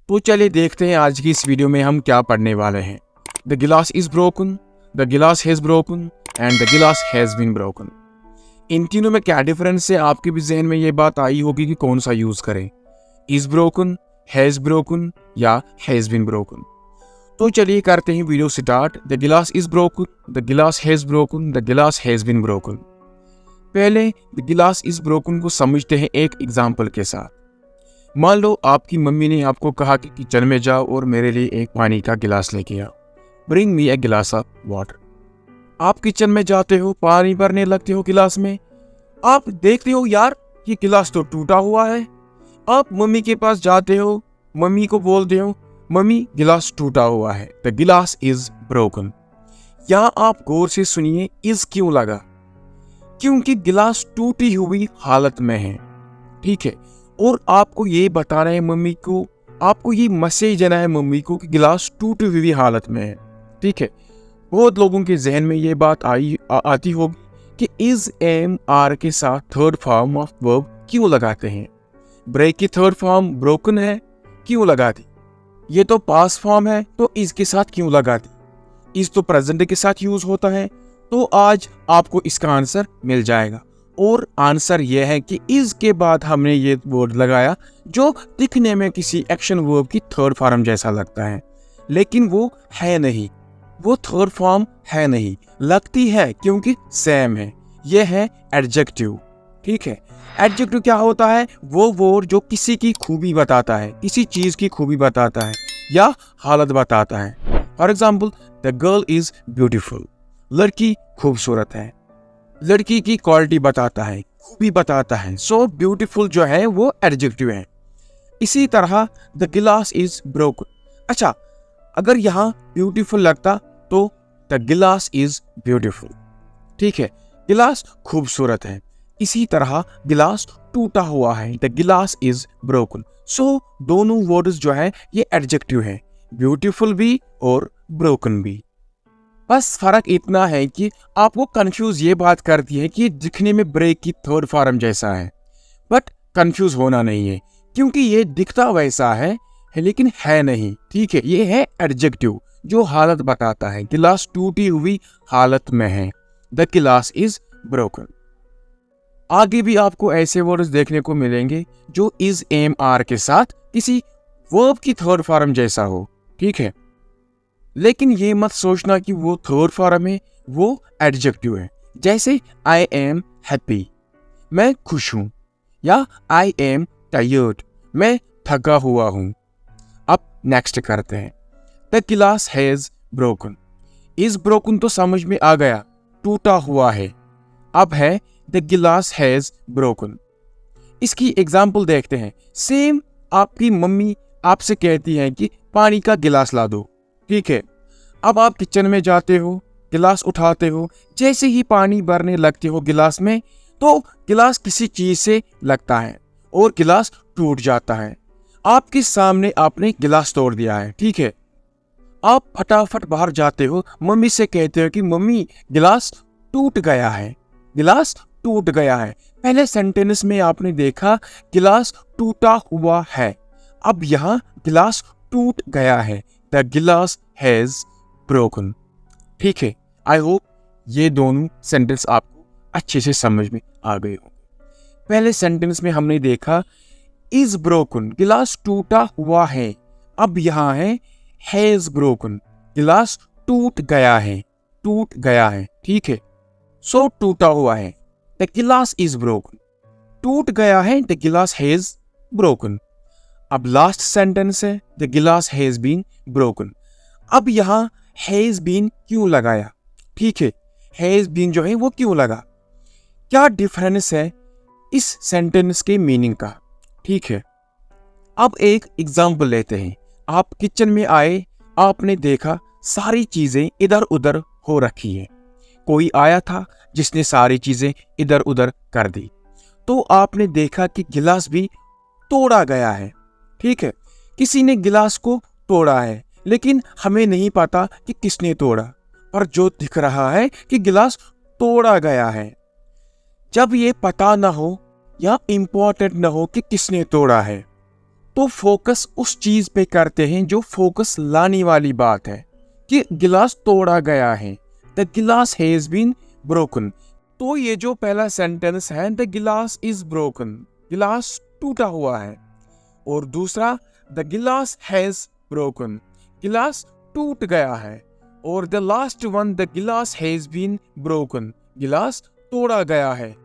तो चलिए देखते हैं आज की इस वीडियो में हम क्या पढ़ने वाले हैं। द गिलास इज ब्रोकन, द गिलास हैज ब्रोकन एंड द गिलास हैज बीन ब्रोकन। इन तीनों में क्या डिफरेंस है, आपके भी जहन में ये बात आई होगी कि कौन सा यूज करें, इज ब्रोकन, हैज ब्रोकन या हैज बीन ब्रोकन। तो चलिए करते हैं वीडियो स्टार्ट। द गिलास इज ब्रोकन, द गिलास हैज ब्रोकन, द गिलास हैज बीन ब्रोकन। पहले द गिलास इज ब्रोकन को समझते हैं एक एग्जाम्पल के साथ। मान लो आपकी मम्मी ने आपको कहा कि किचन में जाओ और मेरे लिए एक पानी का गिलास लेके आओ, ब्रिंग मी ए गिलास ऑफ वाटर। आप किचन में जाते हो, पानी भरने लगते हो गिलास में, आप देखते हो यार ये गिलास तो टूटा हुआ है। आप मम्मी के पास जाते हो, मम्मी को बोलते हो मम्मी गिलास टूटा हुआ है, द गिलास इज ब्रोकन। यहाँ आप गौर से सुनिए इज क्यों लगा, क्योंकि गिलास टूटी हुई हालत में है, ठीक है। और आपको ये बता रहे हैं मम्मी को, आपको ये मैसेज देना है मम्मी को कि गिलास टूटी हुई हालत में है, ठीक है। बहुत लोगों के जहन में ये बात आती होगी कि इज एम आर के साथ थर्ड फॉर्म ऑफ वर्ब क्यों लगाते हैं, ब्रेक की थर्ड फॉर्म ब्रोकन है क्यों लगा दी, ये तो पास्ट फॉर्म है तो इसके साथ क्यों लगा दी, इस तो प्रेजेंट के साथ यूज होता है। तो आज आपको इसका आंसर मिल जाएगा और आंसर यह है कि इज के बाद हमने ये वर्ड लगाया जो दिखने में किसी एक्शन वर्ब की थर्ड फॉर्म जैसा लगता है, लेकिन वो है नहीं, वो थर्ड फॉर्म है नहीं, लगती है क्योंकि सेम है। ये है एडजेक्टिव, ठीक है। एडजेक्टिव क्या होता है, वो वर्ड जो किसी की खूबी बताता है, किसी चीज की खूबी बताता है या हालत बताता है। For example the girl is beautiful, लड़की खूबसूरत है, लड़की की क्वालिटी बताता है, खूबी बताता है। सो ब्यूटीफुल जो है वो एडजेक्टिव है। इसी तरह द गिलास इज ब्रोकन। अच्छा, अगर यहाँ ब्यूटीफुल लगता तो द गिलास इज ब्यूटीफुल, ठीक है, गिलास खूबसूरत है। इसी तरह गिलास टूटा हुआ है, द गिलास इज ब्रोकन। सो दोनों वर्ड्स जो है ये एडजेक्टिव है, ब्यूटीफुल भी और ब्रोकन भी। बस फर्क इतना है कि आपको कंफ्यूज ये बात करती है कि दिखने में ब्रेक की थर्ड फॉर्म जैसा है, बट कंफ्यूज होना नहीं है क्योंकि ये दिखता वैसा है लेकिन है नहीं, ठीक है। ये है एडजेक्टिव जो हालत बताता है, गिलास टूटी हुई हालत में है, द गिलास इज ब्रोकन। आगे भी आपको ऐसे वर्ड्स देखने को मिलेंगे जो इज एम आर के साथ किसी वर्ब की थर्ड फॉर्म जैसा हो, ठीक है। लेकिन ये मत सोचना कि वो थर्ड फॉर्म है, वो एडजेक्टिव है। जैसे आई एम हैप्पी, मैं खुश हूं, या आई एम टायर्ड, मैं थका हुआ हूं। अब नेक्स्ट करते हैं, द गिलास हैज ब्रोकन। इज ब्रोकन तो समझ में आ गया, टूटा हुआ है। अब है द गिलास हैज ब्रोकन। इसकी एग्जाम्पल देखते हैं। सेम आपकी मम्मी आपसे कहती है कि पानी का गिलास ला दो, ठीक है। अब आप किचन में जाते हो, गिलास उठाते हो, जैसे ही पानी भरने लगते हो गिलास में तो गिलास किसी चीज से लगता है और गिलास टूट जाता है। आपके सामने आपने गिलास तोड़ दिया है, ठीक है। आप फटाफट बाहर जाते हो, मम्मी से कहते हो कि मम्मी गिलास टूट गया है, गिलास टूट गया है। पहले सेंटेंस में आपने देखा गिलास टूटा हुआ है, अब यहाँ गिलास टूट गया है, द गिलास हैज ब्रोकन, ठीक है। आई होप ये दोनों सेंटेंस आपको अच्छे से समझ में आ गए हो। पहले सेंटेंस में हमने देखा इज ब्रोकन, गिलास टूटा हुआ है। अब यहाँ है हैज ब्रोकन, गिलास टूट गया है, टूट गया है, ठीक है। सो टूटा हुआ है, द गिलास इज ब्रोकन, टूट गया है, द गिलास हैज ब्रोकन। अब लास्ट सेंटेंस है द गिलास हैज बीन ब्रोकन। अब यहाँ हैज बीन क्यों लगाया, ठीक है, हैज बीन जो है वो क्यों लगा, क्या डिफरेंस है इस सेंटेंस के मीनिंग का, ठीक है। अब एक एग्जांपल लेते हैं। आप किचन में आए, आपने देखा सारी चीजें इधर उधर हो रखी है, कोई आया था जिसने सारी चीजें इधर उधर कर दी, तो आपने देखा कि गिलास भी तोड़ा गया है, ठीक है। किसी ने गिलास को तोड़ा है लेकिन हमें नहीं पता कि किसने तोड़ा, पर जो दिख रहा है कि गिलास तोड़ा गया है। जब ये पता ना हो या इम्पोर्टेंट ना हो कि किसने तोड़ा है, तो फोकस उस चीज पे करते हैं जो फोकस लाने वाली बात है कि गिलास तोड़ा गया है, द गिलास हैज बीन ब्रोकन। तो ये जो पहला सेंटेंस है, द गिलास इज ब्रोकन, गिलास टूटा हुआ है, और दूसरा द गिलास हैज ब्रोकन, गिलास टूट गया है, और द लास्ट वन द गिलास हैज बीन ब्रोकन, गिलास तोड़ा गया है।